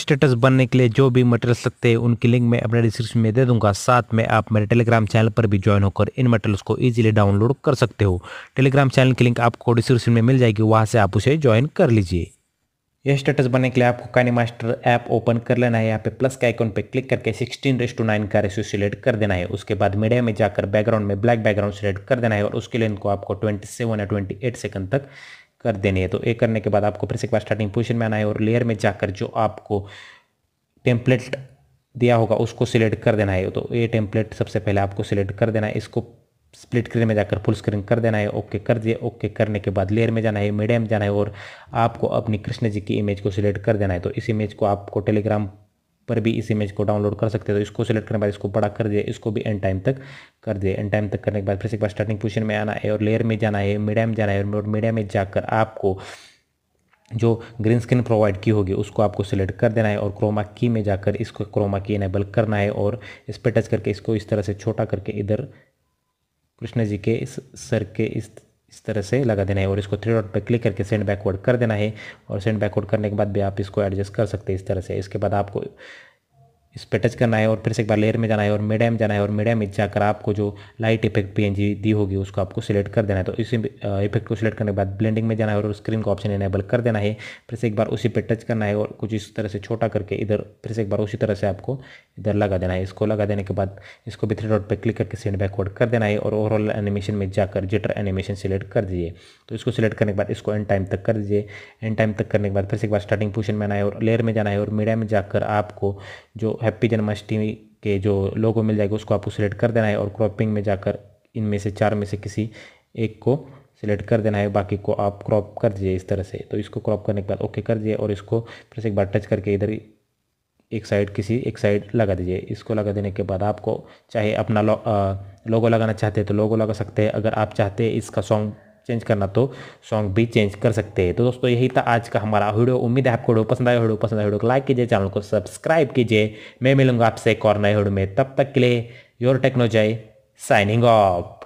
Status बनने के लिए जो भी मटेरियल्स लगते हैं उनकी लिंक मैं अपने डिस्क्रिप्शन में दे दूंगा। साथ में आप मेरे टेलीग्राम चैनल पर भी ज्वाइन होकर इन मटेरियल्स को इजीली डाउनलोड कर सकते हो। टेलीग्राम चैनल की लिंक आपको डिस्क्रिप्शन में मिल जाएगी, वहां से आप उसे ज्वाइन कर लीजिए। यह स्टेटस बनने के लिए आपको काइनेमास्टर ऐप ओपन कर लेना है। यहाँ पे प्लस के आइकन पे क्लिक करके 16:9 का रेशियो सिलेक्ट कर देना है। उसके बाद मीडिया में जाकर बैकग्राउंड में ब्लैक बैकग्राउंड सिलेक्ट कर देना है और उसके लेंथ को आपको 27 या 28 सेकंड तक कर देनी है। तो ये करने के बाद आपको फिर से एक बार स्टार्टिंग पोजीशन में आना है और लेयर में जाकर जो आपको टेम्पलेट दिया होगा उसको सिलेक्ट कर देना है। तो ये टेम्पलेट सबसे पहले आपको सिलेक्ट कर देना है। इसको स्प्लिट स्क्रीन में जाकर फुल स्क्रीन कर देना है। ओके कर दिए। ओके करने के बाद लेयर में जाना है, मीडिया में जाना है और आपको अपनी कृष्ण जी की इमेज को सिलेक्ट कर देना है। तो इस इमेज को आपको टेलीग्राम पर भी इस इमेज को डाउनलोड कर सकते हो। तो इसको सिलेक्ट करने के बाद इसको बड़ा कर दिए, इसको भी एंड टाइम तक कर दिए। एंड टाइम तक करने के बाद फिर से एक बार स्टार्टिंग पोजीशन में आना है और लेयर में जाना है, मीडिया में जाना है और मीडिया में जाकर आपको जो ग्रीन स्क्रीन प्रोवाइड की होगी उसको आपको सिलेक्ट कर देना है और क्रोमा की में जाकर इसको क्रोमा की इनेबल करना है और इस पर टच करके इसको इस तरह से छोटा करके इधर कृष्ण जी के इस सर के इस तरह से लगा देना है और इसको 3 डॉट पर क्लिक करके सेंड बैकवर्ड कर देना है। और सेंड बैकवर्ड करने के बाद भी आप इसको एडजस्ट कर सकते हैं इस तरह से। इसके बाद आपको इस पर टच करना है और फिर से एक बार लेयर में जाना है और मीडिया में जाना है और मीडिया में जाकर आपको जो लाइट इफेक्ट पीएनजी दी होगी उसको आपको सिलेक्ट कर देना है। तो इसी इफेक्ट को सिलेक्ट करने के बाद ब्लेंडिंग में जाना है और स्क्रीन का ऑप्शन इनेबल कर देना है। फिर से एक बार उसी पे टच करना है और कुछ इस तरह से छोटा करके इधर फिर से एक बार उसी तरह से आपको इधर लगा देना है। इसको लगा देने के बाद इसको भी 3 डॉट पर क्लिक करके सेंड बैकवर्ड कर देना है और ओवरऑल एनिमेशन में जाकर जिटर एनिमेशन सिलेक्ट कर दीजिए। तो इसको सिलेक्ट करने के बाद इसको एंड टाइम तक कर दीजिए। एंड टाइम तक करने के बाद फिर से एक बार स्टार्टिंग पोजीशन में आना है और लेयर में जाना है और मीडिया में जाकर आपको जो हैप्पी जन्माष्टमी के जो लोगो मिल जाएगा उसको आपको सिलेक्ट कर देना है और क्रॉपिंग में जाकर इनमें से 4 में से किसी एक को सिलेक्ट कर देना है, बाकी को आप क्रॉप कर दीजिए इस तरह से। तो इसको क्रॉप करने के बाद ओके कर दीजिए और इसको फिर से एक बार टच करके इधर एक साइड लगा दीजिए। इसको लगा देने के बाद आपको चाहे अपना लोगो लगाना चाहते हैं तो लोगो लगा सकते हैं। अगर आप चाहते हैं इसका सॉन्ग चेंज करना तो सॉन्ग भी चेंज कर सकते हैं। तो दोस्तों यही था आज का हमारा वीडियो। उम्मीद है आपको वीडियो पसंद आया। वीडियो को लाइक कीजिए, चैनल को सब्सक्राइब कीजिए। मैं मिलूंगा आपसे एक और नए वीडियो में। तब तक के लिए योर टेक्नोलॉजी साइनिंग ऑफ।